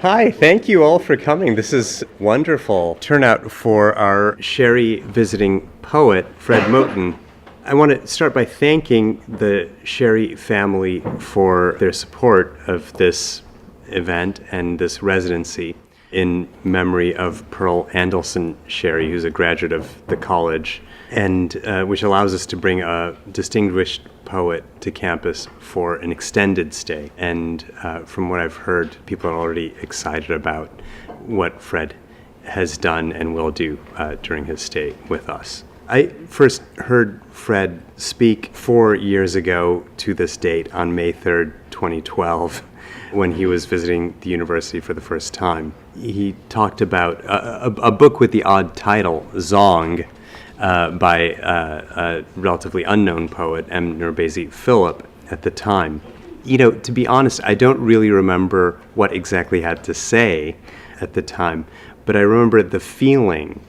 Hi, thank you all for coming. This is wonderful turnout for our Sherry visiting poet, Fred Moten. I want to start by thanking the Sherry family for their support of this event and this residency in memory of Pearl Andelson Sherry, who's a graduate of the college, and which allows us to bring a distinguished poet to campus for an extended stay. And from what I've heard, people are already excited about what Fred has done and will do during his stay with us. I first heard Fred speak 4 years ago to this date on May 3rd, 2012, when he was visiting the university for the first time. He talked about a book with the odd title, Zong, by a relatively unknown poet, NourbeSe Philip, at the time. You know, to be honest, I don't really remember what exactly he had to say at the time, but I remember the feeling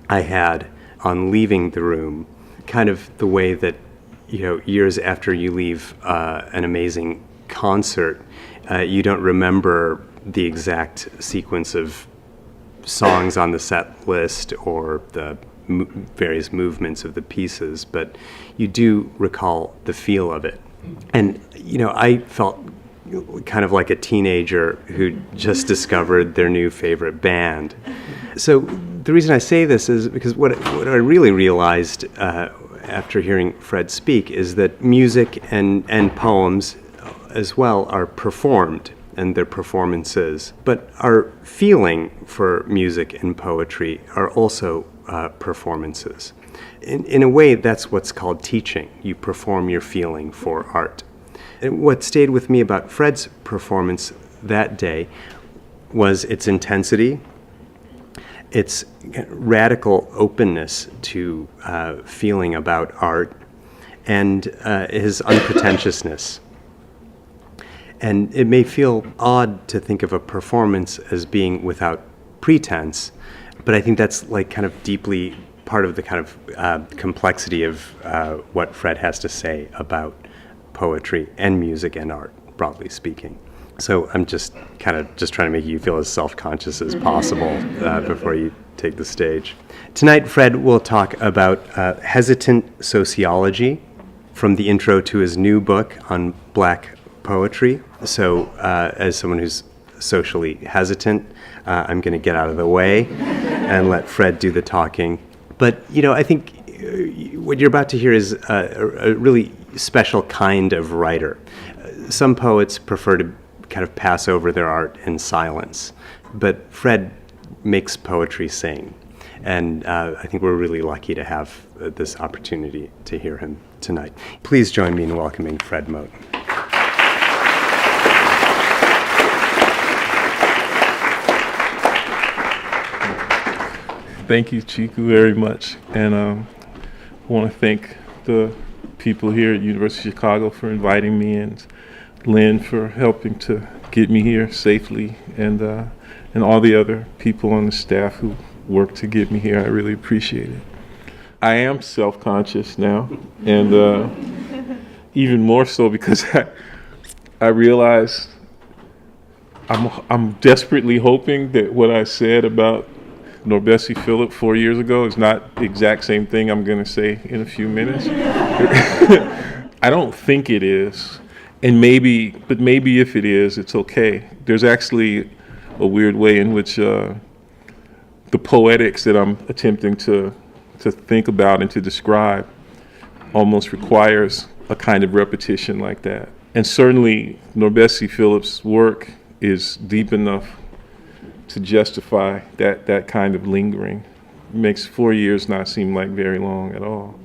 I had on leaving the room, kind of the way that, years after you leave an amazing concert, you don't remember the exact sequence of songs on the set list or the various movements of the pieces, but you do recall the feel of it. And, I felt kind of like a teenager who just discovered their new favorite band. So the reason I say this is because what I really realized after hearing Fred speak is that music and poems as well are performed, and their performances. But our feeling for music and poetry are also performances. In a way, that's what's called teaching. You perform your feeling for art. And what stayed with me about Fred's performance that day was its intensity, its radical openness to feeling about art, and his unpretentiousness. And it may feel odd to think of a performance as being without pretense, but I think that's like kind of deeply part of the kind of complexity of what Fred has to say about poetry and music and art, broadly speaking. So I'm just trying to make you feel as self-conscious as possible before you take the stage. Tonight, Fred will talk about hesitant sociology, from the intro to his new book on Black poetry. So as someone who's socially hesitant, I'm going to get out of the way and let Fred do the talking. But, I think what you're about to hear is a really special kind of writer. Some poets prefer to kind of pass over their art in silence, but Fred makes poetry sing. And I think we're really lucky to have this opportunity to hear him tonight. Please join me in welcoming Fred Moten. Thank you, Chiku, very much. And I want to thank the people here at University of Chicago for inviting me, and Lynn for helping to get me here safely, and all the other people on the staff who worked to get me here. I really appreciate it. I am self-conscious now, and even more so because I realize I'm desperately hoping that what I said about NourbeSe Philip 4 years ago is not the exact same thing I'm going to say in a few minutes. I don't think it is, but maybe if it is, it's okay. There's actually a weird way in which the poetics that I'm attempting to think about and to describe almost requires a kind of repetition like that. And certainly NourbeSe Philip's work is deep enough to justify that kind of lingering. It makes 4 years not seem like very long at all.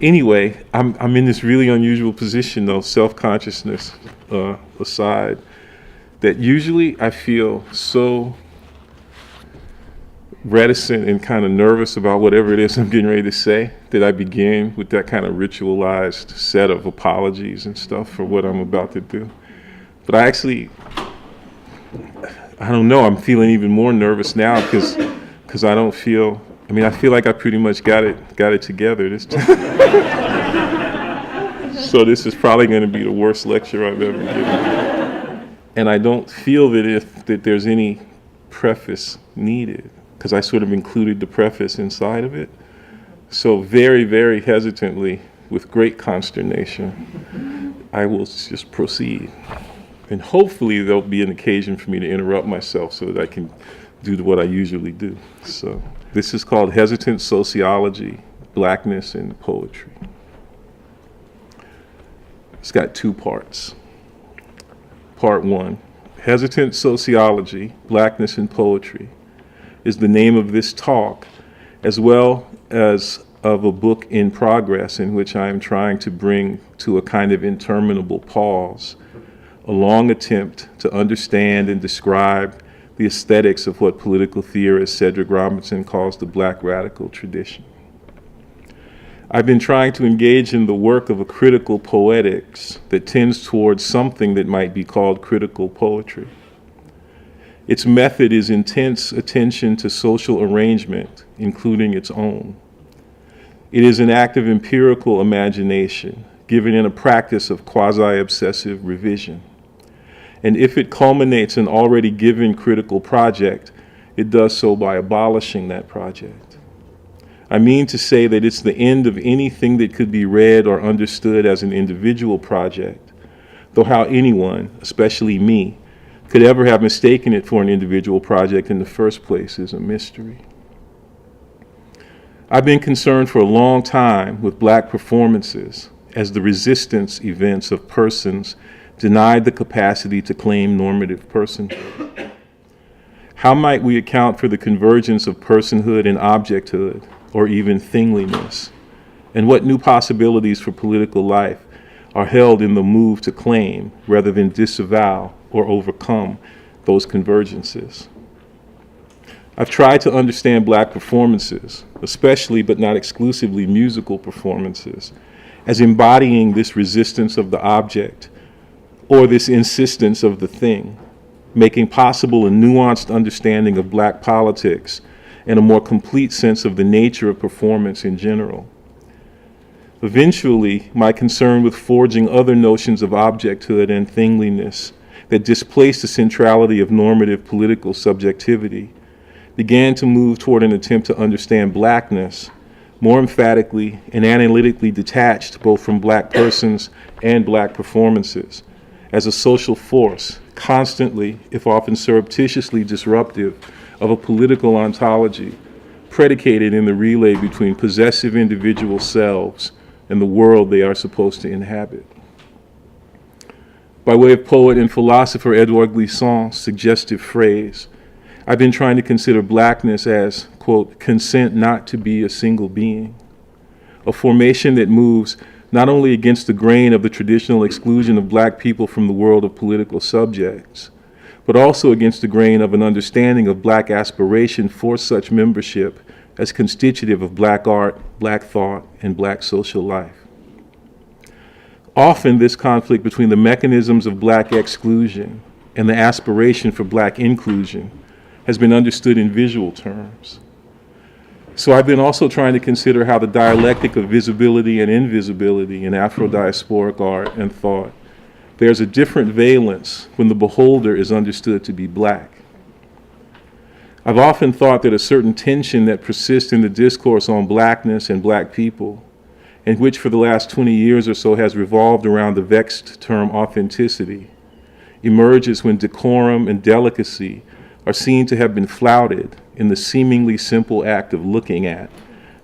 Anyway, I'm in this really unusual position, though, self-consciousness aside, that usually I feel so reticent and kind of nervous about whatever it is I'm getting ready to say that I begin with that kind of ritualized set of apologies and stuff for what I'm about to do. But I don't know, I'm feeling even more nervous now because I don't feel, I feel like I pretty much got it together this time. So this is probably going to be the worst lecture I've ever given. And I don't feel that there's any preface needed, because I sort of included the preface inside of it. So very, very hesitantly, with great consternation, I will just proceed. And hopefully there'll be an occasion for me to interrupt myself so that I can do what I usually do. So this is called Hesitant Sociology, Blackness and Poetry. It's got 2 parts. Part 1, Hesitant Sociology, Blackness and Poetry, is the name of this talk, as well as of a book in progress in which I am trying to bring to a kind of interminable pause a long attempt to understand and describe the aesthetics of what political theorist Cedric Robinson calls the Black radical tradition. I've been trying to engage in the work of a critical poetics that tends towards something that might be called critical poetry. Its method is intense attention to social arrangement, including its own. It is an act of empirical imagination, given in a practice of quasi-obsessive revision. And if it culminates an already given critical project, it does so by abolishing that project. I mean to say that it's the end of anything that could be read or understood as an individual project, though how anyone, especially me, could ever have mistaken it for an individual project in the first place is a mystery. I've been concerned for a long time with Black performances as the resistance events of persons denied the capacity to claim normative personhood. How might we account for the convergence of personhood and objecthood, or even thingliness? And what new possibilities for political life are held in the move to claim rather than disavow or overcome those convergences? I've tried to understand Black performances, especially but not exclusively musical performances, as embodying this resistance of the object or this insistence of the thing, making possible a nuanced understanding of Black politics and a more complete sense of the nature of performance in general. Eventually, my concern with forging other notions of objecthood and thingliness that displaced the centrality of normative political subjectivity began to move toward an attempt to understand Blackness more emphatically and analytically detached both from Black persons and Black performances as a social force, constantly, if often surreptitiously disruptive of a political ontology predicated in the relay between possessive individual selves and the world they are supposed to inhabit. By way of poet and philosopher Edouard Glissant's suggestive phrase, I've been trying to consider Blackness as, quote, consent not to be a single being, a formation that moves not only against the grain of the traditional exclusion of Black people from the world of political subjects, but also against the grain of an understanding of Black aspiration for such membership as constitutive of Black art, Black thought, and Black social life. Often this conflict between the mechanisms of Black exclusion and the aspiration for Black inclusion has been understood in visual terms. So I've been also trying to consider how the dialectic of visibility and invisibility in Afro-diasporic art and thought bears a different valence when the beholder is understood to be Black. I've often thought that a certain tension that persists in the discourse on Blackness and Black people, and which for the last 20 years or so has revolved around the vexed term authenticity, emerges when decorum and delicacy are seen to have been flouted in the seemingly simple act of looking at,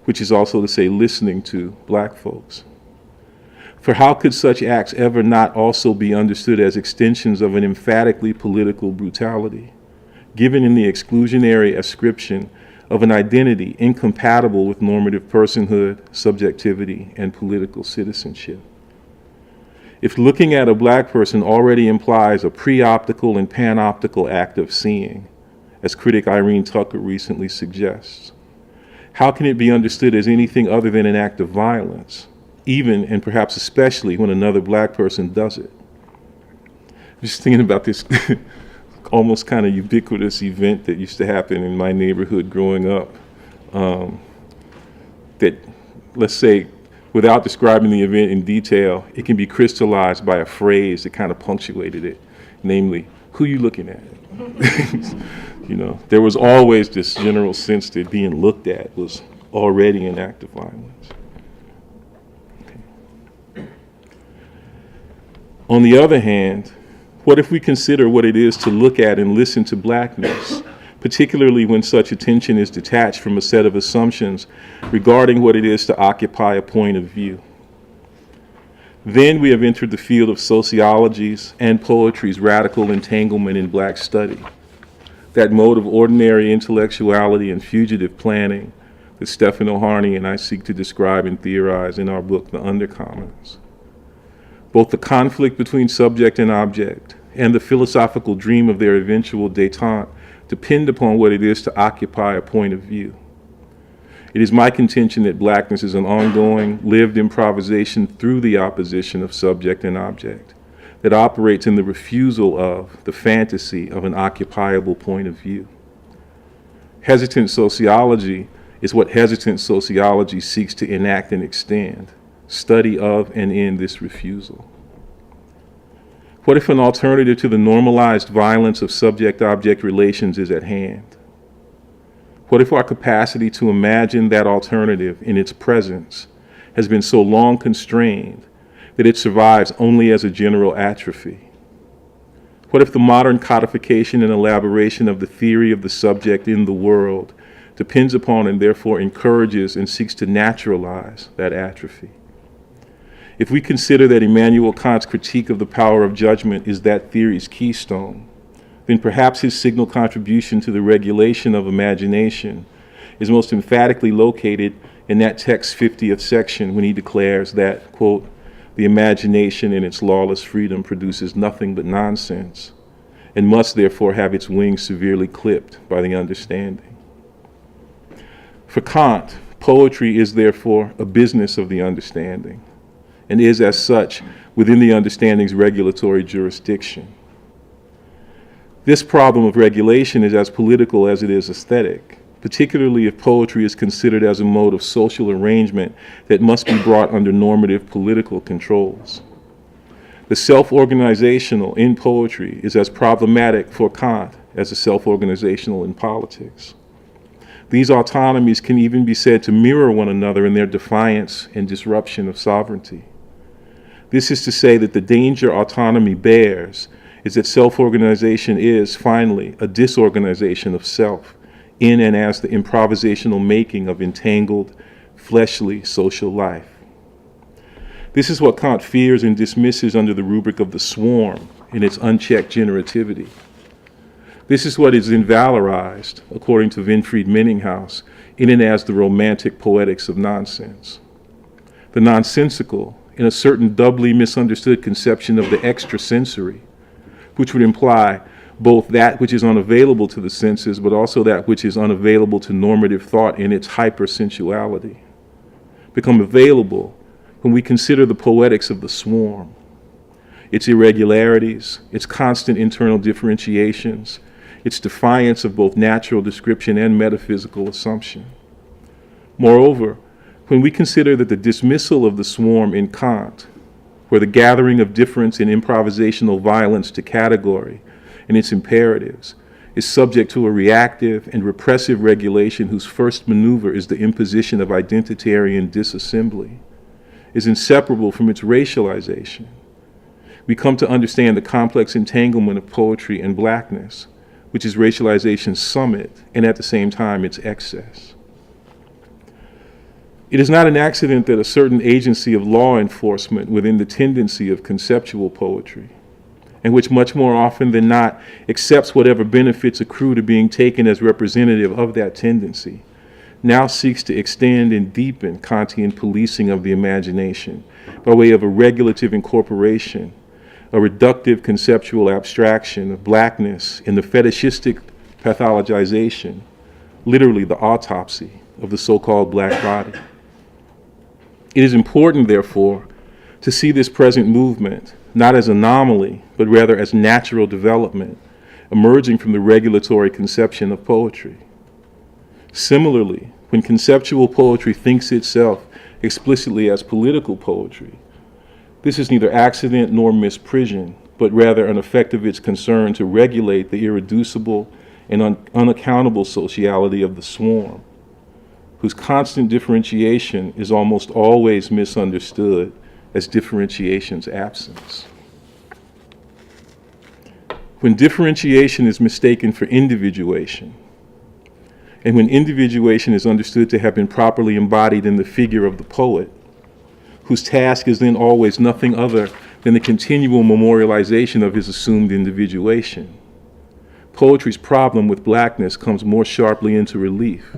which is also to say listening to, Black folks. For how could such acts ever not also be understood as extensions of an emphatically political brutality, given in the exclusionary ascription of an identity incompatible with normative personhood, subjectivity, and political citizenship? If looking at a Black person already implies a pre-optical and panoptical act of seeing, as critic Irene Tucker recently suggests, how can it be understood as anything other than an act of violence, even and perhaps especially when another Black person does it? I'm just thinking about this almost kind of ubiquitous event that used to happen in my neighborhood growing up, that, let's say, without describing the event in detail, it can be crystallized by a phrase that kind of punctuated it, namely, who you looking at? There was always this general sense that being looked at was already an act of violence. Okay. On the other hand, what if we consider what it is to look at and listen to blackness, particularly when such attention is detached from a set of assumptions regarding what it is to occupy a point of view? Then we have entered the field of sociology's and poetry's radical entanglement in black study, that mode of ordinary intellectuality and fugitive planning that Stefano Harney and I seek to describe and theorize in our book, The Undercommons. Both the conflict between subject and object and the philosophical dream of their eventual détente depend upon what it is to occupy a point of view. It is my contention that blackness is an ongoing, lived improvisation through the opposition of subject and object that operates in the refusal of the fantasy of an occupiable point of view. Hesitant sociology is what hesitant sociology seeks to enact and extend, study of and in this refusal. What if an alternative to the normalized violence of subject-object relations is at hand? What if our capacity to imagine that alternative in its presence has been so long constrained that it survives only as a general atrophy? What if the modern codification and elaboration of the theory of the subject in the world depends upon and therefore encourages and seeks to naturalize that atrophy? If we consider that Immanuel Kant's critique of the power of judgment is that theory's keystone, then perhaps his signal contribution to the regulation of imagination is most emphatically located in that text's 50th section when he declares that, quote, the imagination in its lawless freedom produces nothing but nonsense and must therefore have its wings severely clipped by the understanding. For Kant, poetry is therefore a business of the understanding and is as such within the understanding's regulatory jurisdiction. This problem of regulation is as political as it is aesthetic, particularly if poetry is considered as a mode of social arrangement that must be brought under normative political controls. The self-organizational in poetry is as problematic for Kant as the self-organizational in politics. These autonomies can even be said to mirror one another in their defiance and disruption of sovereignty. This is to say that the danger autonomy bears is that self-organization is, finally, a disorganization of self, in and as the improvisational making of entangled, fleshly social life. This is what Kant fears and dismisses under the rubric of the swarm in its unchecked generativity. This is what is invalorized, according to Winfried Menninghaus, in and as the romantic poetics of nonsense. The nonsensical, in a certain doubly misunderstood conception of the extrasensory, which would imply both that which is unavailable to the senses, but also that which is unavailable to normative thought in its hypersensuality, become available when we consider the poetics of the swarm, its irregularities, its constant internal differentiations, its defiance of both natural description and metaphysical assumption. Moreover, when we consider that the dismissal of the swarm in Kant, where the gathering of difference in improvisational violence to category and its imperatives is subject to a reactive and repressive regulation whose first maneuver is the imposition of identitarian disassembly, is inseparable from its racialization, we come to understand the complex entanglement of poetry and blackness, which is racialization's summit and at the same time its excess. It is not an accident that a certain agency of law enforcement within the tendency of conceptual poetry, and which much more often than not accepts whatever benefits accrue to being taken as representative of that tendency, now seeks to extend and deepen Kantian policing of the imagination by way of a regulative incorporation, a reductive conceptual abstraction of blackness in the fetishistic pathologization, literally the autopsy of the so-called black body. It is important, therefore, to see this present movement not as anomaly, but rather as natural development emerging from the regulatory conception of poetry. Similarly, when conceptual poetry thinks itself explicitly as political poetry, this is neither accident nor misprision, but rather an effect of its concern to regulate the irreducible and unaccountable sociality of the swarm, whose constant differentiation is almost always misunderstood as differentiation's absence. When differentiation is mistaken for individuation, and when individuation is understood to have been properly embodied in the figure of the poet, whose task is then always nothing other than the continual memorialization of his assumed individuation, poetry's problem with blackness comes more sharply into relief,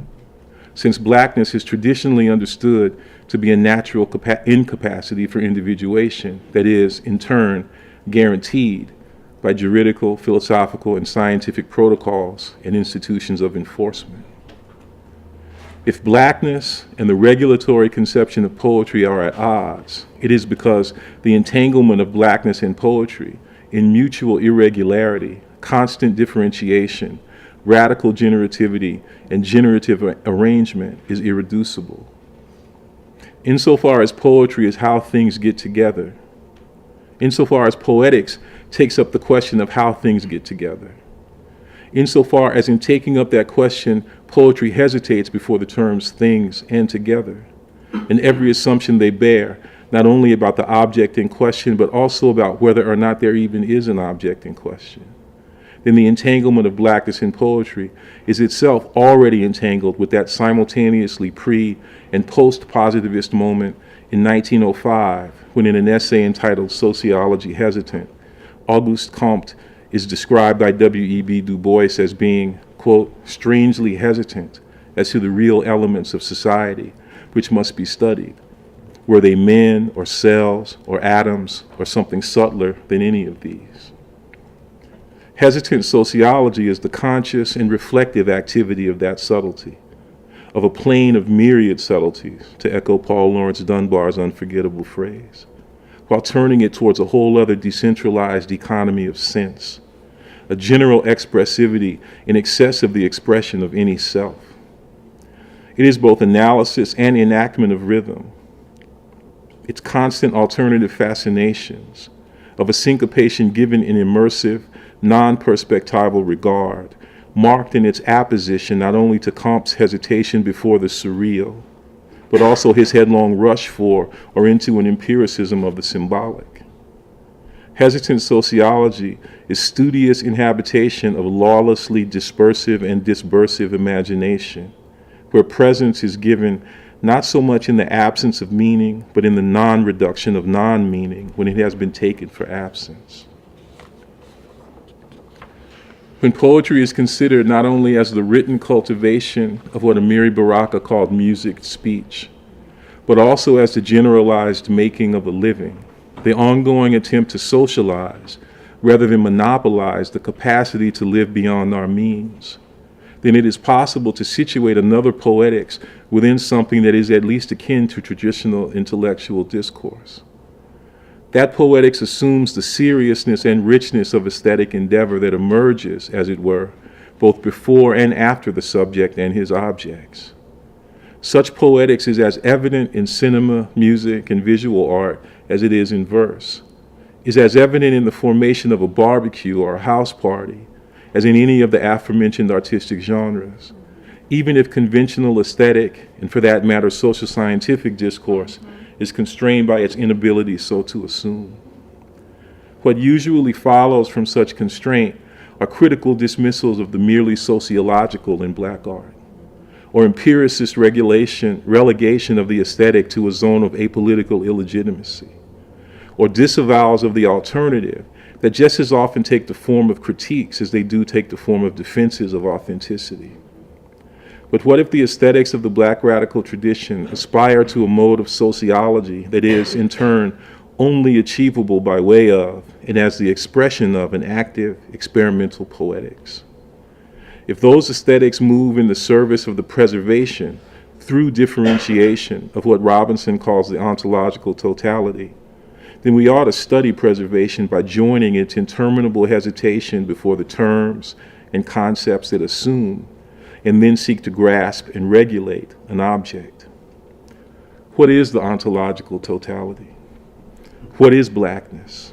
since blackness is traditionally understood to be a natural incapacity for individuation that is, in turn, guaranteed by juridical, philosophical, and scientific protocols and institutions of enforcement. If blackness and the regulatory conception of poetry are at odds, it is because the entanglement of blackness and poetry in mutual irregularity, constant differentiation, radical generativity, and generative arrangement is irreducible. Insofar as poetry is how things get together, insofar as poetics takes up the question of how things get together, insofar as in taking up that question, poetry hesitates before the terms things and together, and every assumption they bear, not only about the object in question, but also about whether or not there even is an object in question, then the entanglement of blackness in poetry is itself already entangled with that simultaneously pre- and post-positivist moment in 1905, when in an essay entitled Sociology Hesitant, Auguste Comte is described by W.E.B. Du Bois as being, quote, strangely hesitant as to the real elements of society which must be studied. Were they men or cells or atoms or something subtler than any of these? Hesitant sociology is the conscious and reflective activity of that subtlety, of a plane of myriad subtleties, to echo Paul Laurence Dunbar's unforgettable phrase, while turning it towards a whole other decentralized economy of sense, a general expressivity in excess of the expression of any self. It is both analysis and enactment of rhythm, its constant alternative fascinations, of a syncopation given in immersive, non-perspectival regard, marked in its apposition not only to Comte's hesitation before the surreal, but also his headlong rush for or into an empiricism of the symbolic. Hesitant sociology is studious inhabitation of lawlessly dispersive and disbursive imagination, where presence is given not so much in the absence of meaning, but in the non-reduction of non-meaning when it has been taken for absence. When poetry is considered not only as the written cultivation of what Amiri Baraka called music speech, but also as the generalized making of a living, the ongoing attempt to socialize rather than monopolize the capacity to live beyond our means, then it is possible to situate another poetics within something that is at least akin to traditional intellectual discourse. That poetics assumes the seriousness and richness of aesthetic endeavor that emerges, as it were, both before and after the subject and his objects. Such poetics is as evident in cinema, music, and visual art as it is in verse, is as evident in the formation of a barbecue or a house party as in any of the aforementioned artistic genres, even if conventional aesthetic, and for that matter social scientific discourse, is constrained by its inability so to assume. What usually follows from such constraint are critical dismissals of the merely sociological in black art, or empiricist relegation of the aesthetic to a zone of apolitical illegitimacy, or disavowals of the alternative that just as often take the form of critiques as they do take the form of defenses of authenticity. But what if the aesthetics of the black radical tradition aspire to a mode of sociology that is, in turn, only achievable by way of and as the expression of an active, experimental poetics? If those aesthetics move in the service of the preservation through differentiation of what Robinson calls the ontological totality, then we ought to study preservation by joining its interminable hesitation before the terms and concepts it assume, and then seek to grasp and regulate an object. What is the ontological totality? What is blackness?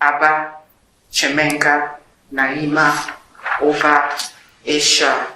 Abba, Chemenga, Naima, Oba, Esha.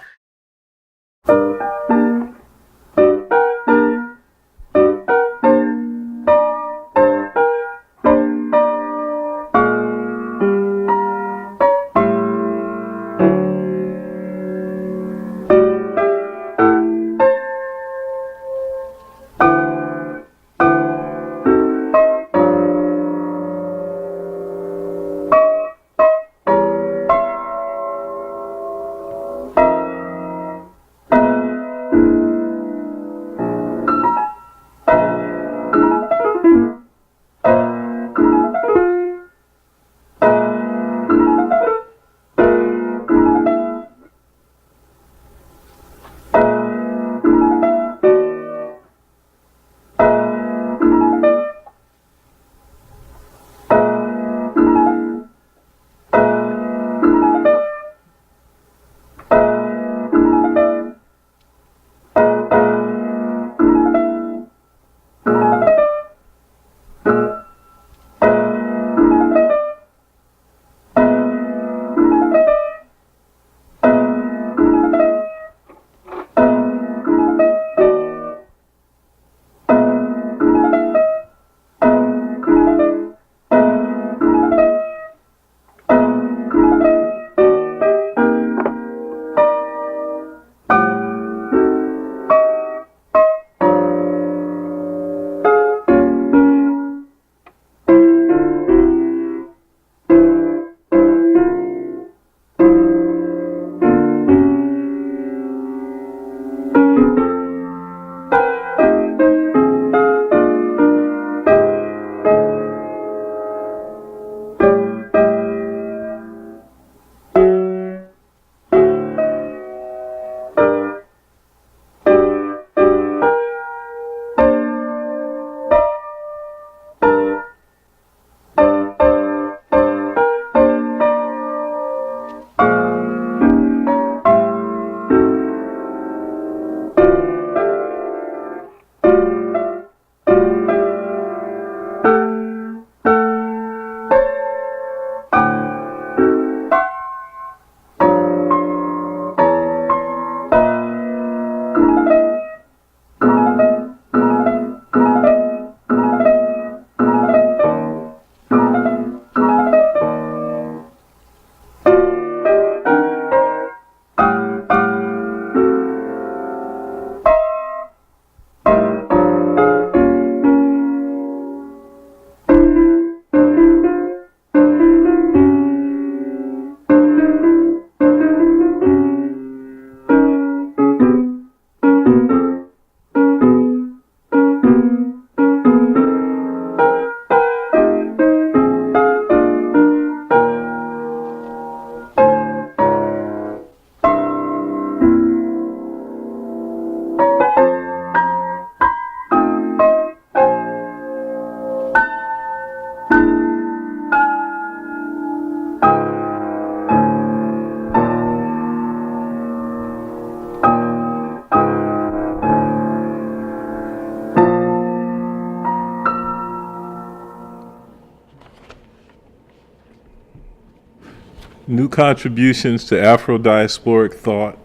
New contributions to Afro-diasporic thought,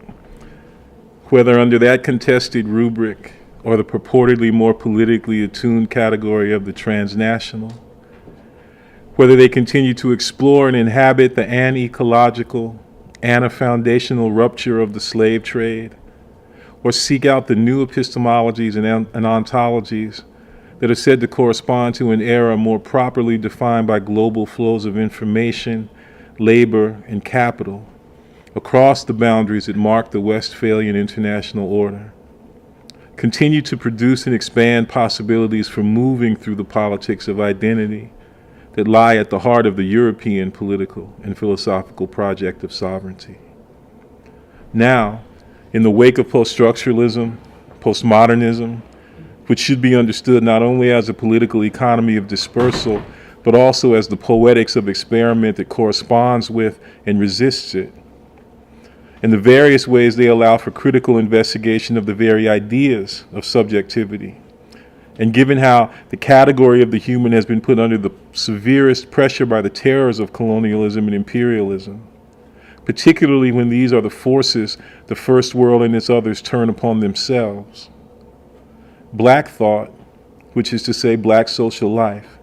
whether under that contested rubric or the purportedly more politically attuned category of the transnational, whether they continue to explore and inhabit the anecological, ana-foundational rupture of the slave trade, or seek out the new epistemologies and ontologies that are said to correspond to an era more properly defined by global flows of information, labor, and capital across the boundaries that mark the Westphalian international order. Continue to produce and expand possibilities for moving through the politics of identity that lie at the heart of the European political and philosophical project of sovereignty. Now, in the wake of post-structuralism, postmodernism, which should be understood not only as a political economy of dispersal, but also as the poetics of experiment that corresponds with and resists it, and the various ways they allow for critical investigation of the very ideas of subjectivity, And given how the category of the human has been put under the severest pressure by the terrors of colonialism and imperialism, particularly when these are the forces the first world and its others turn upon themselves, Black thought, which is to say Black social life,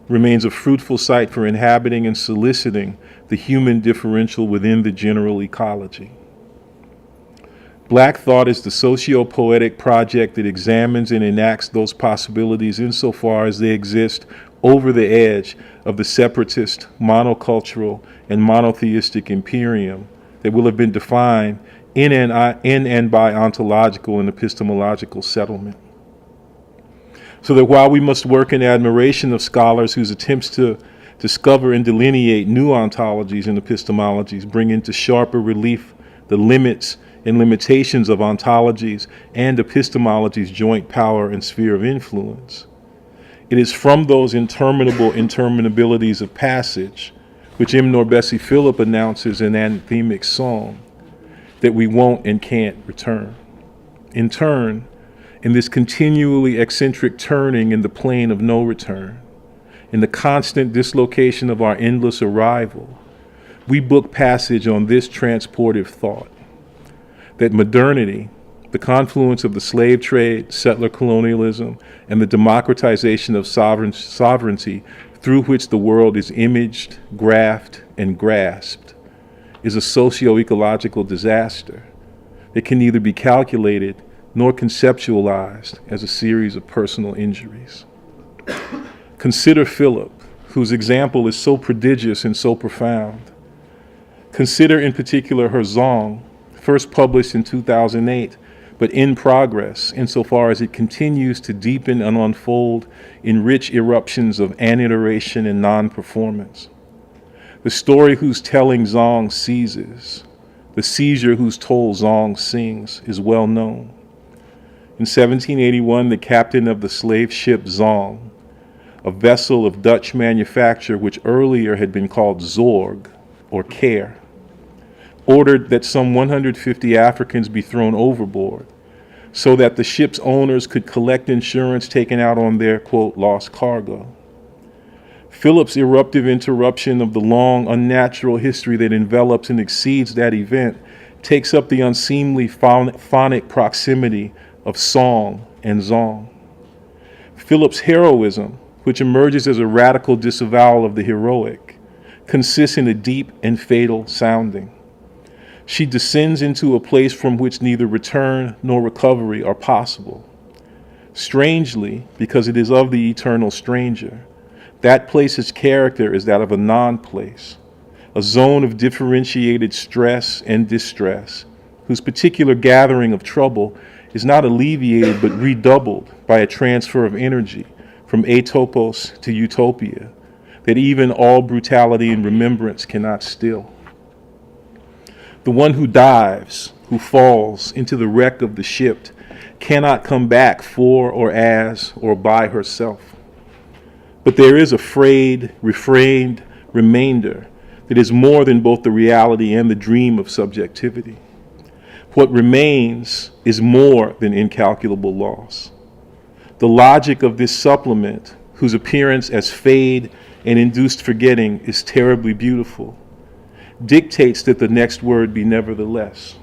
remains a fruitful site for inhabiting and soliciting the human differential within the general ecology. Black thought is the socio-poetic project that examines and enacts those possibilities insofar as they exist over the edge of the separatist, monocultural, and monotheistic imperium that will have been defined in and by ontological and epistemological settlement. So that while we must work in admiration of scholars whose attempts to discover and delineate new ontologies and epistemologies bring into sharper relief the limits and limitations of ontologies and epistemologies' joint power and sphere of influence, it is from those interminable interminabilities of passage, which NourbeSe Philip announces in anthemic song, that we won't and can't return. In turn, in this continually eccentric turning in the plane of no return, in the constant dislocation of our endless arrival, we book passage on this transportive thought, that modernity, the confluence of the slave trade, settler colonialism, and the democratization of sovereignty through which the world is imaged, graphed, and grasped, is a socio-ecological disaster that can neither be calculated nor conceptualized as a series of personal injuries. Consider Philip, whose example is so prodigious and so profound. Consider in particular her song, first published in 2008, but in progress insofar as it continues to deepen and unfold in rich eruptions of aniteration and non-performance. The story whose telling Zong seizes, the seizure whose toll Zong sings, is well known. In 1781, the captain of the slave ship Zong, a vessel of Dutch manufacture which earlier had been called Zorg, or Care, ordered that some 150 Africans be thrown overboard so that the ship's owners could collect insurance taken out on their, quote, lost cargo. Philip's eruptive interruption of the long, unnatural history that envelops and exceeds that event takes up the unseemly phonic proximity of song and zong. Philip's heroism, which emerges as a radical disavowal of the heroic, consists in a deep and fatal sounding. She descends into a place from which neither return nor recovery are possible. Strangely, because it is of the eternal stranger, that place's character is that of a non-place, a zone of differentiated stress and distress, whose particular gathering of trouble is not alleviated but redoubled by a transfer of energy from atopos to utopia that even all brutality and remembrance cannot still. The one who dives, who falls into the wreck of the ship, cannot come back for or as or by herself. But there is a frayed, refrained remainder that is more than both the reality and the dream of subjectivity. What remains is more than incalculable loss. The logic of this supplement, whose appearance as fade and induced forgetting is terribly beautiful, dictates that the next word be nevertheless.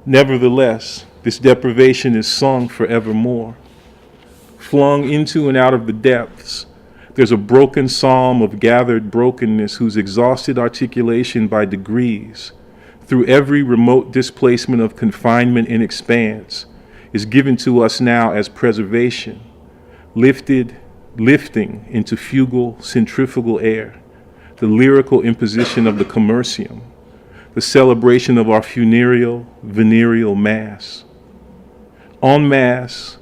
Nevertheless, this deprivation is sung forevermore. Flung into and out of the depths, there's a broken psalm of gathered brokenness whose exhausted articulation by degrees, through every remote displacement of confinement and expanse, is given to us now as preservation, lifting into fugal, centrifugal air, the lyrical imposition of the commercium, the celebration of our funereal, venereal mass. En masse,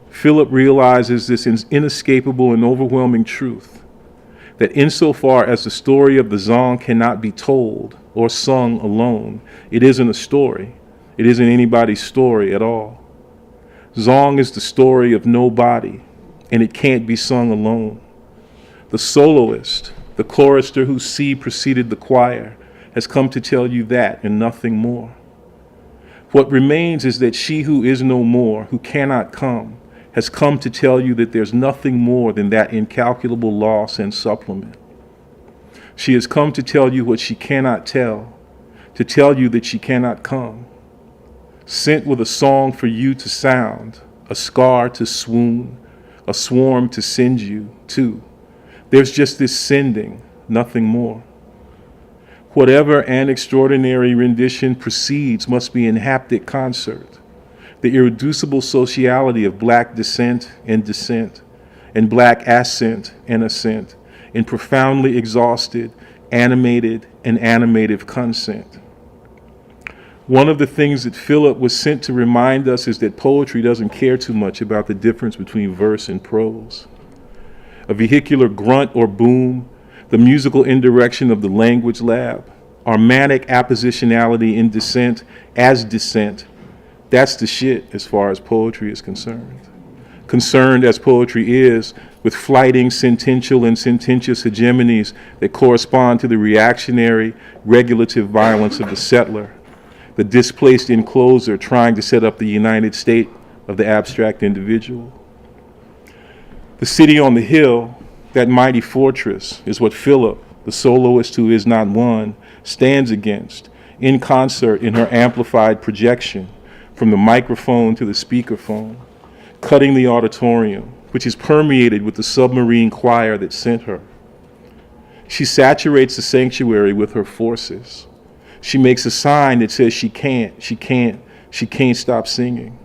Philip realizes this inescapable and overwhelming truth, that insofar as the story of the Zong cannot be told or sung alone, it isn't a story. It isn't anybody's story at all. Zong is the story of nobody, and it can't be sung alone. The soloist, the chorister whose C preceded the choir, has come to tell you that and nothing more. What remains is that she who is no more, who cannot come, has come to tell you that there's nothing more than that incalculable loss and supplement. She has come to tell you what she cannot tell, to tell you that she cannot come. Sent with a song for you to sound, a scar to swoon, a swarm to send you to. There's just this sending, nothing more. Whatever an extraordinary rendition precedes must be in haptic concert. The irreducible sociality of black descent, and black ascent and ascent, in profoundly exhausted, animated, and animative consent. One of the things that Philip was sent to remind us is that poetry doesn't care too much about the difference between verse and prose. A vehicular grunt or boom, the musical indirection of the language lab, our manic appositionality in dissent as dissent, that's the shit as far as poetry is concerned. Concerned as poetry is with flighting sentential and sententious hegemonies that correspond to the reactionary, regulative violence of the settler, the displaced encloser trying to set up the United State of the abstract individual. The city on the hill, that mighty fortress, is what Philip, the soloist who is not one, stands against, in concert in her amplified projection, from the microphone to the speakerphone, cutting the auditorium, which is permeated with the submarine choir that sent her. She saturates the sanctuary with her forces. She makes a sign that says she can't stop singing.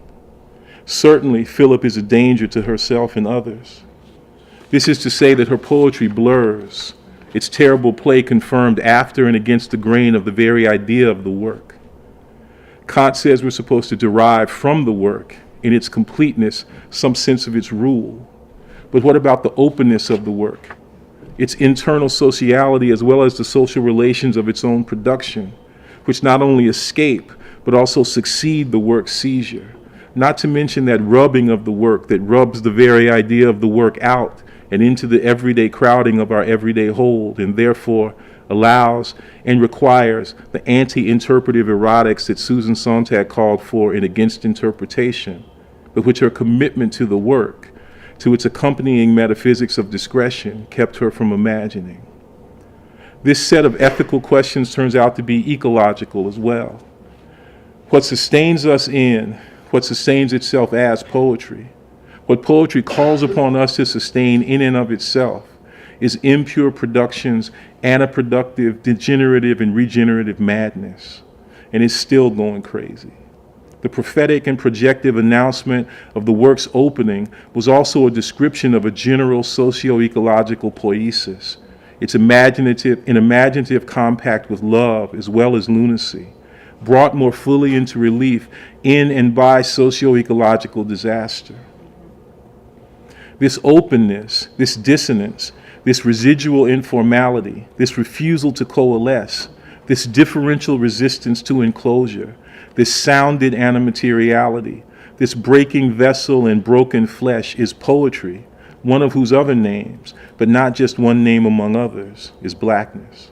Certainly, Philip is a danger to herself and others. This is to say that her poetry blurs, its terrible play confirmed after and against the grain of the very idea of the work. Kant says we're supposed to derive from the work, in its completeness, some sense of its rule. But what about the openness of the work? Its internal sociality as well as the social relations of its own production, which not only escape, but also succeed the work's seizure. Not to mention that rubbing of the work that rubs the very idea of the work out and into the everyday crowding of our everyday hold, and therefore allows and requires the anti-interpretive erotics that Susan Sontag called for in Against Interpretation, but which her commitment to the work, to its accompanying metaphysics of discretion, kept her from imagining. This set of ethical questions turns out to be ecological as well. What sustains us in, what sustains itself as poetry, what poetry calls upon us to sustain in and of itself, is impure production's antiproductive, degenerative, and regenerative madness, and is still going crazy. The prophetic and projective announcement of the work's opening was also a description of a general socio-ecological poiesis, its imaginative compact with love as well as lunacy, brought more fully into relief in and by socio-ecological disaster. This openness, this dissonance, this residual informality, this refusal to coalesce, this differential resistance to enclosure, this sounded animateriality, this breaking vessel and broken flesh is poetry, one of whose other names, but not just one name among others, is blackness.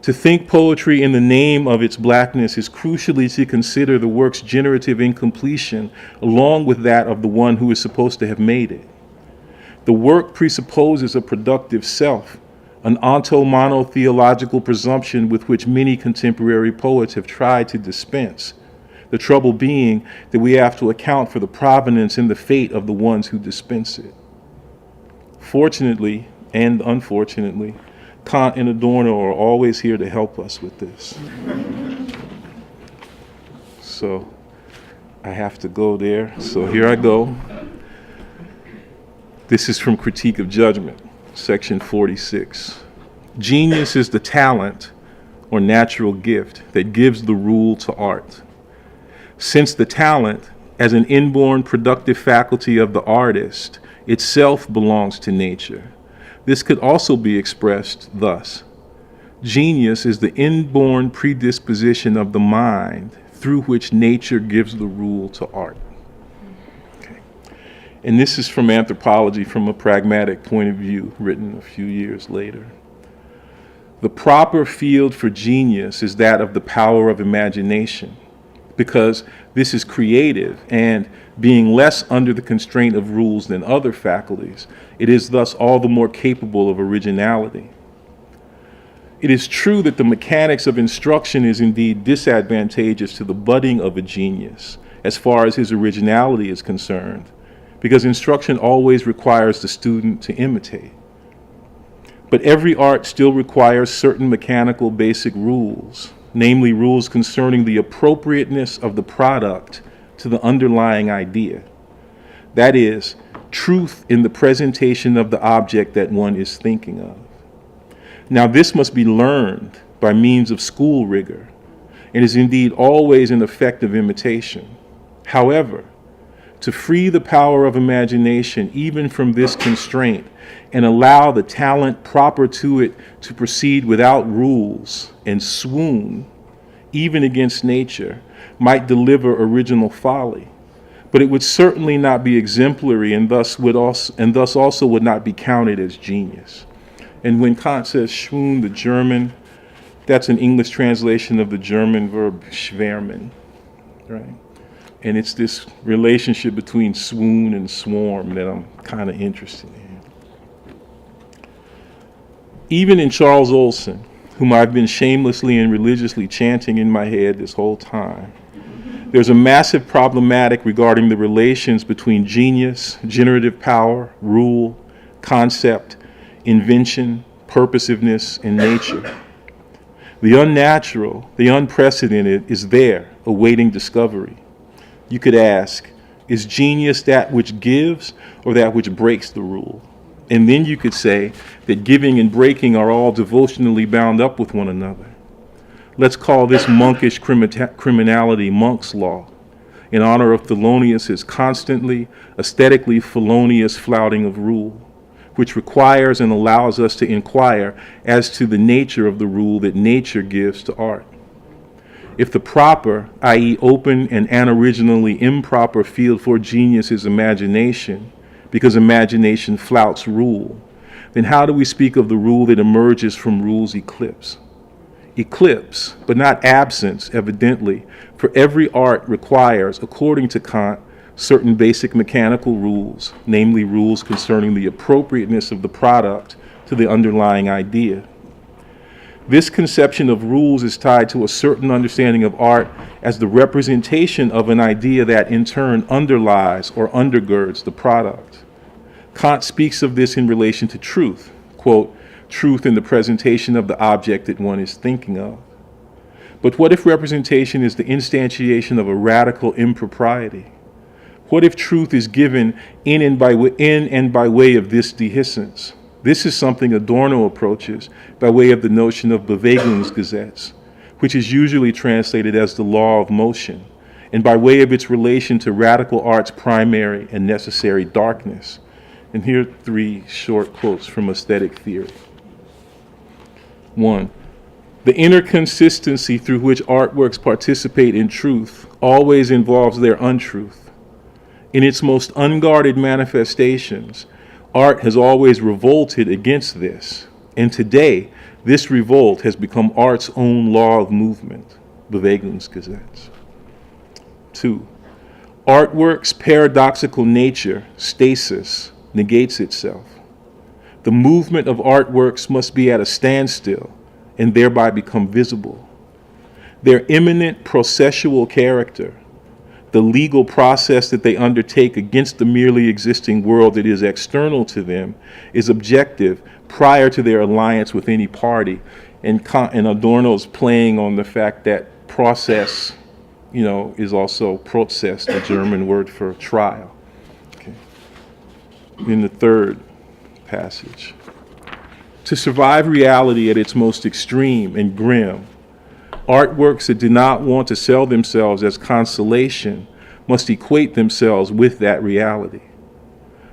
To think poetry in the name of its blackness is crucially to consider the work's generative incompletion along with that of the one who is supposed to have made it. The work presupposes a productive self, an onto-monotheological presumption with which many contemporary poets have tried to dispense, the trouble being that we have to account for the provenance and the fate of the ones who dispense it. Fortunately and unfortunately, Kant and Adorno are always here to help us with this. So I have to go there. So here I go. This is from Critique of Judgment, section 46. Genius is the talent or natural gift that gives the rule to art. Since the talent, as an inborn productive faculty of the artist, itself belongs to nature, this could also be expressed thus. Genius is the inborn predisposition of the mind through which nature gives the rule to art. Okay. And this is from Anthropology from a Pragmatic Point of View, written a few years later. The proper field for genius is that of the power of imagination, because this is creative, and being less under the constraint of rules than other faculties, it is thus all the more capable of originality. It is true that the mechanics of instruction is indeed disadvantageous to the budding of a genius as far as his originality is concerned, because instruction always requires the student to imitate. But every art still requires certain mechanical basic rules, namely rules concerning the appropriateness of the product to the underlying idea. That is, truth in the presentation of the object that one is thinking of. Now, this must be learned by means of school rigor, and is indeed always an effect of imitation. However, to free the power of imagination even from this constraint and allow the talent proper to it to proceed without rules and swoon, even against nature, might deliver original folly. But it would certainly not be exemplary, and thus also would not be counted as genius. And when Kant says swoon, the German, that's an English translation of the German verb schwärmen, right? And it's this relationship between swoon and swarm that I'm kind of interested in. Even in Charles Olson, whom I've been shamelessly and religiously chanting in my head this whole time, there's a massive problematic regarding the relations between genius, generative power, rule, concept, invention, purposiveness, and nature. The unnatural, the unprecedented is there, awaiting discovery. You could ask, is genius that which gives or that which breaks the rule? And then you could say that giving and breaking are all devotionally bound up with one another. Let's call this monkish criminality Monk's law, in honor of Thelonious' constantly, aesthetically felonious flouting of rule, which requires and allows us to inquire as to the nature of the rule that nature gives to art. If the proper, i.e. open and unoriginally improper field for genius is imagination, because imagination flouts rule, then how do we speak of the rule that emerges from rule's eclipse? Eclipse, but not absence, evidently, for every art requires, according to Kant, certain basic mechanical rules, namely rules concerning the appropriateness of the product to the underlying idea. This conception of rules is tied to a certain understanding of art as the representation of an idea that in turn underlies or undergirds the product. Kant speaks of this in relation to truth, quote, truth in the presentation of the object that one is thinking of. But what if representation is the instantiation of a radical impropriety? What if truth is given in and by way of this dehiscence? This is something Adorno approaches by way of the notion of Bewegungsgesetz, which is usually translated as the law of motion, and by way of its relation to radical art's primary and necessary darkness. And here are 3 short quotes from aesthetic theory. 1. The inner consistency through which artworks participate in truth always involves their untruth. In its most unguarded manifestations, art has always revolted against this, and today, this revolt has become art's own law of movement, Bewegungsgesetz. 2. Artwork's paradoxical nature, stasis, negates itself. The movement of artworks must be at a standstill and thereby become visible. Their imminent processual character, the legal process that they undertake against the merely existing world that is external to them, is objective prior to their alliance with any party. And Adorno's playing on the fact that process, is also Prozess, the German word for trial. Okay. In the 3rd passage, to survive reality at its most extreme and grim, artworks that do not want to sell themselves as consolation must equate themselves with that reality.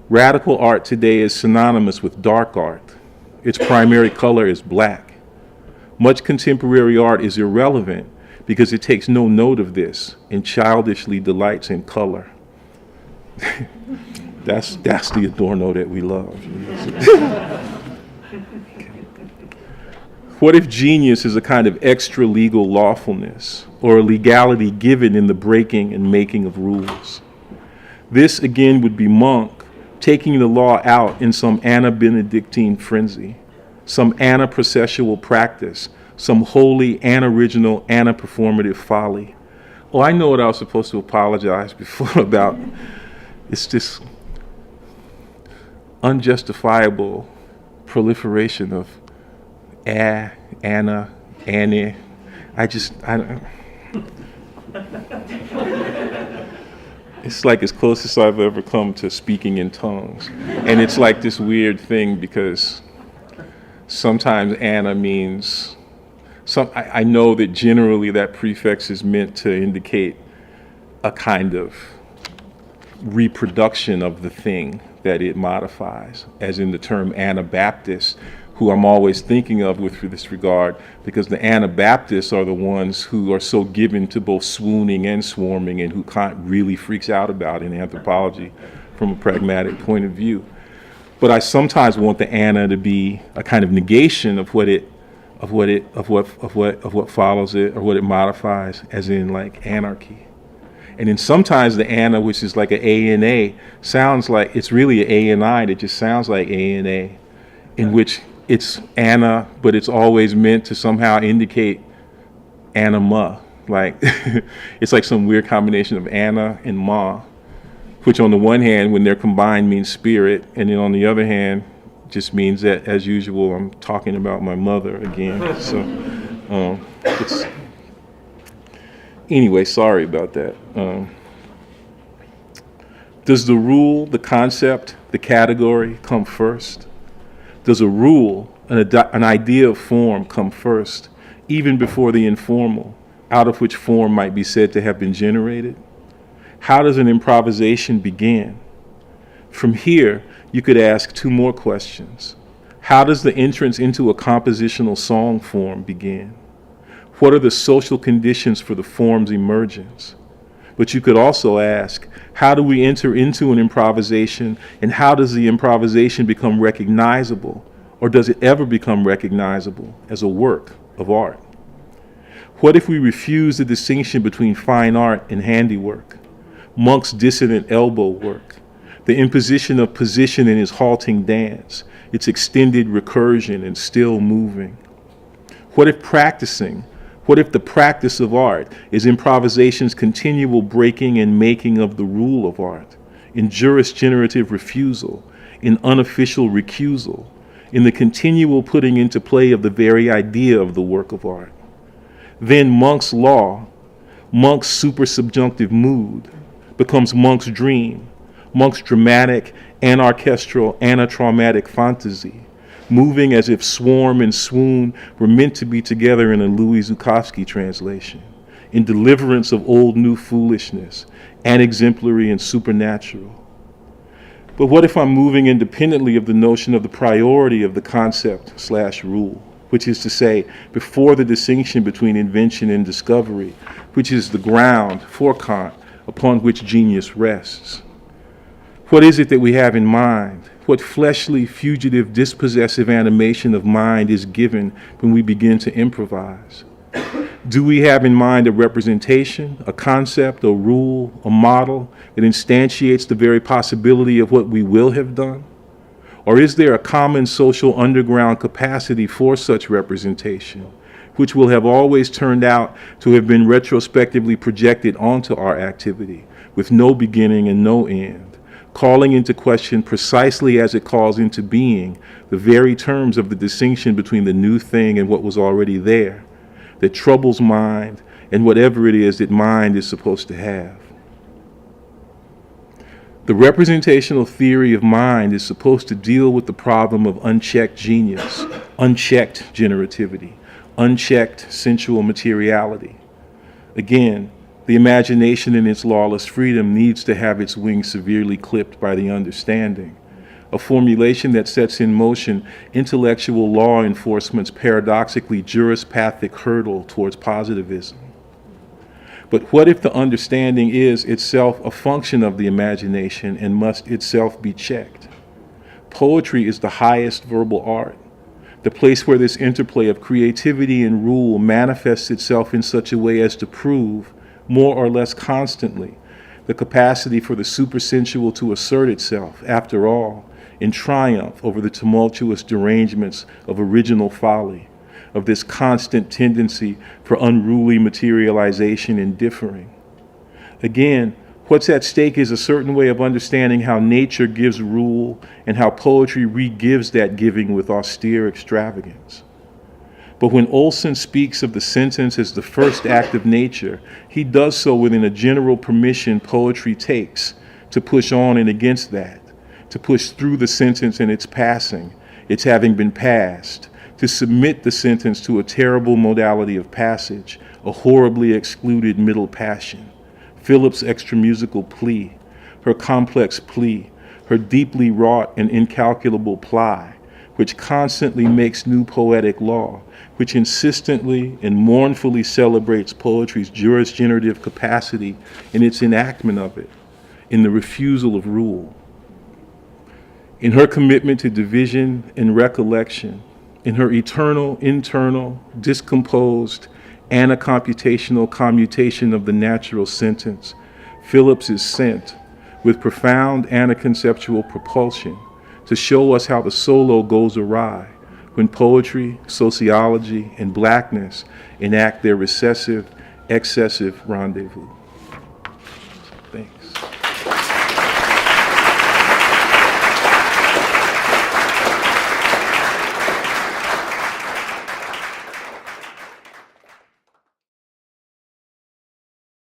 Radical art today is synonymous with dark art. Its primary color is black. Much contemporary art is irrelevant because it takes no note of this and childishly delights in color. That's the Adorno that we love. What if genius is a kind of extra-legal lawfulness, or a legality given in the breaking and making of rules? This, again, would be Monk taking the law out in some Anna-Benedictine frenzy, some Anna-processual practice, some wholly Anna-original, Anna-performative folly. Oh, I know what I was supposed to apologize before about. It's this unjustifiable proliferation of Anna, Annie. I don't. It's like as close as I've ever come to speaking in tongues. And it's like this weird thing because sometimes Anna means, I know that generally that prefix is meant to indicate a kind of reproduction of the thing that it modifies, as in the term Anabaptist, who I'm always thinking of with this regard, because the Anabaptists are the ones who are so given to both swooning and swarming, and who Kant really freaks out about in anthropology from a pragmatic point of view. But I sometimes want the Anna to be a kind of negation of what follows it, or what it modifies, as in like anarchy. And then sometimes the Anna, which is like an A and A, sounds like it's really an A and I that just sounds like A and A, in which it's Anna, but it's always meant to somehow indicate anima. Like it's like some weird combination of Anna and Ma, which on the one hand, when they're combined, means spirit, and then on the other hand, just means that, as usual, I'm talking about my mother again. So it's anyway. Sorry about that. Does the rule, the concept, the category come first? Does a rule, an idea of form, come first, even before the informal, out of which form might be said to have been generated? How does an improvisation begin? From here, you could ask two more questions. How does the entrance into a compositional song form begin? What are the social conditions for the form's emergence? But you could also ask, how do we enter into an improvisation, and how does the improvisation become recognizable, or does it ever become recognizable as a work of art? What if we refuse the distinction between fine art and handiwork, Monk's dissonant elbow work, the imposition of position in his halting dance, its extended recursion and still moving? What if the practice of art is improvisation's continual breaking and making of the rule of art, in jurisgenerative refusal, in unofficial recusal, in the continual putting into play of the very idea of the work of art? Then Monk's law, Monk's supersubjunctive mood, becomes Monk's dream, Monk's dramatic, anarchestral, anatraumatic fantasy, moving as if swarm and swoon were meant to be together in a Louis Zukowski translation, in deliverance of old new foolishness, unexemplary and supernatural. But what if I'm moving independently of the notion of the priority of the concept/rule, which is to say, before the distinction between invention and discovery, which is the ground, for Kant, upon which genius rests? What is it that we have in mind? What fleshly, fugitive, dispossessive animation of mind is given when we begin to improvise? Do we have in mind a representation, a concept, a rule, a model that instantiates the very possibility of what we will have done? Or is there a common social underground capacity for such representation, which will have always turned out to have been retrospectively projected onto our activity, with no beginning and no end, calling into question precisely as it calls into being the very terms of the distinction between the new thing and what was already there, that troubles mind and whatever it is that mind is supposed to have? The representational theory of mind is supposed to deal with the problem of unchecked genius, unchecked generativity, unchecked sensual materiality. Again, the imagination in its lawless freedom needs to have its wings severely clipped by the understanding, a formulation that sets in motion intellectual law enforcement's paradoxically jurispathic hurdle towards positivism. But what if the understanding is itself a function of the imagination and must itself be checked? Poetry is the highest verbal art. the place where this interplay of creativity and rule manifests itself in such a way as to prove, more or less constantly, the capacity for the supersensual to assert itself, after all, in triumph over the tumultuous derangements of original folly, of this constant tendency for unruly materialization and differing. Again, what's at stake is a certain way of understanding how nature gives rule and how poetry re-gives that giving with austere extravagance. But when Olson speaks of the sentence as the first act of nature, he does so within a general permission poetry takes to push on and against that, to push through the sentence and its passing, its having been passed, to submit the sentence to a terrible modality of passage, a horribly excluded middle passion. Philip's extramusical plea, her complex plea, her deeply wrought and incalculable ply, which constantly makes new poetic law, which insistently and mournfully celebrates poetry's jurisgenerative capacity in its enactment of it, in the refusal of rule. In her commitment to division and recollection, in her eternal, internal, discomposed, anacomputational commutation of the natural sentence, Phillips is sent with profound anaconceptual propulsion to show us how the solo goes awry when poetry, sociology, and blackness enact their recessive, excessive rendezvous.